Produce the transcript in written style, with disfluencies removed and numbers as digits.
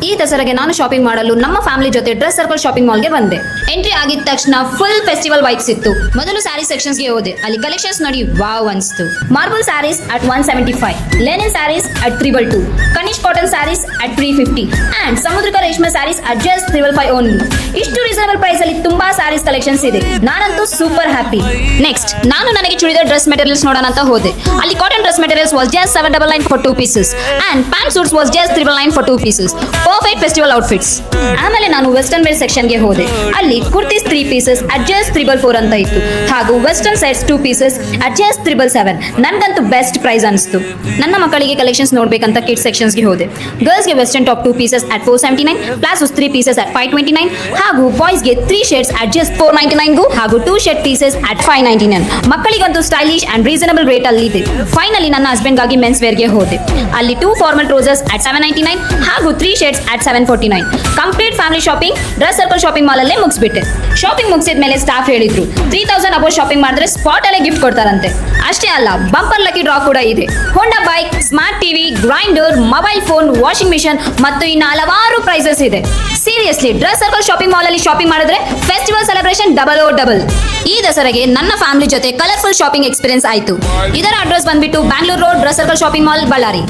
ಈ ದಸರಾಗೆ ನಾನು ಶಾಪಿಂಗ್ ಮಾಡಲು ನಮ್ಮ ಫ್ಯಾಮಿಲಿ ಜೊತೆ ಡ್ರೆಸ್ ಸರ್ಕಲ್ ಶಾಪಿಂಗ್ ಮಾಲ್ಗೆ ಬಂದೆ. ಎಂಟ್ರಿ ಆಗಿದ ತಕ್ಷಣ ಫುಲ್ ಫೆಸ್ಟಿವಲ್ ವೈಬ್ಸ್ ಇತ್ತು. ಮೊದಲು ಸ್ಯಾರಿ ಸೆಕ್ಷನ್ಸ್ಗೆ ಹೋದೆ. ಅಲ್ಲಿ ಕಲೆಕ್ಷನ್ಸ್ ನೋಡಿ ವಾವ್ ಅನ್ಸ್ತು. Marble sarees at 175, linen sarees at 322, ಕನಿಷ್ cotton sarees at 350 and Samudrika ರೇಷ್ಮೆ ಸ್ಯಾರೀಸ್ ಅಟ್ ಜಸ್ಟ್ 355 ಓನ್ಲಿ. ಇಷ್ಟು ರೀಸನಬಲ್ ಪ್ರೈಸ್ ಅಲ್ಲಿ ತುಂಬಾ ಸ್ಯಾರೀಸ್ ಕಲೆಕ್ಷನ್ಸ್ ಇದೆ. ನಾನಂತೂ ಸೂಪರ್ ಹ್ಯಾಪಿ. ನೆಕ್ಸ್ಟ್ ನಾನು ನನಗೆ ಚೂಡಿದಾರ್ ಡ್ರೆಸ್ ಮೆಟೀರಿಯಲ್ಸ್ ನೋಡೋಣ ಅಂತ ಹೋದೆ. ಅಲ್ಲಿ cotton dress materials was just 799 for 2 pieces and pant suits was just 399 for 2 pieces. Perfect festival outfits. ಆಮೇಲೆ ನಾನು ವೆಸ್ಟರ್ನ್ ವೇರ್ ಸೆಕ್ಷನ್ ಗೆ ಹೋದೆ. ಅಲ್ಲಿ ಕುರ್ತೀಸ್ 3 pieces at just 344 ಅಂತ ಇತ್ತು. ಹಾಗೂ western sets 2 pieces at just 377. ನನಗಂತೂ ಬೆಸ್ಟ್ ಪ್ರೈಸ್ ಅನಿಸ್ತು. ನನ್ನ ಮಕ್ಕಳಿಗೆ ಕಲೆಕ್ಷನ್ಸ್ ನೋಡ್ಬೇಕಂತ ಕಿಡ್ಸ್ ಸೆಕ್ಷನ್ಸ್ ಗೆ ಹೋದೆ. ಗರ್ಲ್ಸ್ ಗೆ western top 2 pieces at 479, ಪ್ಲಾಸೋಸ್ 3 pieces at 529 ಹಾಗೂ ಬಾಯ್ಸ್ ಗೆ 3 ಶೇಡ್ಸ್ at just 499 ಗೂ ಹಾಗೂ 2 ಶರ್ಟ್ ಪೀಸಸ್ at 599. ಮಕ್ಕಳಿಗಂತೂ ಸ್ಟೈಲಿಶ್ ಅಂಡ್ ರೀಸನಬಲ್ ರೇಟ್ ಅಲ್ಲಿ ಇದೆ. ಫೈನಲಿ ನನ್ನ ಹಸ್ಬೆಂಡ್ ಗಾಗಿ ಮೆನ್ಸ್ ವೇರ್ ಗೆ ಹೋದೆ. ಅಲ್ಲಿ 2 ಫಾರ್ಮಲ್ ಟ್ರೌಸರ್ಸ್ at 799 ಹಾಗೂ 3 shades at 749. Complete family shopping dress circle shopping mall ಅಲ್ಲೇ ಮುಗಿಸ್ಬಿಟ್ಟೆ. ಶಾಪಿಂಗ್ ಮುಗಿಸಿದ ಮೇಲೆ ಸ್ಟಾಫ್ ಹೇಳಿದ್ರು 3000 ಅಬೋ ಶಾಪಿಂಗ್ ಮಾಡಿದ್ರೆ ಸ್ಪಾಟ್ ಅಲ್ಲೇ ಗಿಫ್ಟ್ ಕೊಡ್ತಾರಂತೆ. ಅಷ್ಟೇ ಅಲ್ಲ, ಬಂಪರ್ ಲಕ್ಕಿ ಡ್ರಾ ಕೂಡ ಇದೆ. Honda bike, smart TV, grinder, mobile phone, washing machine ಮತ್ತು ಇನ್ನು ಹಲವಾರು ಪ್ರೈಸಸ್ ಇದೆ. Seriously dress circle shopping mall ಅಲ್ಲಿ ಶಾಪಿಂಗ್ ಮಾಡಿದ್ರೆ ಫೆಸ್ಟಿವಲ್ ಸೆಲೆಬ್ರೇಷನ್ ಡಬಲ್. ಈ ದಸರಾಗೆ ನನ್ನ ಫ್ಯಾಮಿಲಿ ಜೊತೆ ಕಲರ್ಫುಲ್ ಶಾಪಿಂಗ್ ಎಕ್ಸ್ಪೀರಿಯನ್ಸ್ ಆಯಿತು. ಇದರ ಅಡ್ರೆಸ್ ಬಂದ್ಬಿಟ್ಟು Bangalore road dress circle shopping mall, Ballari.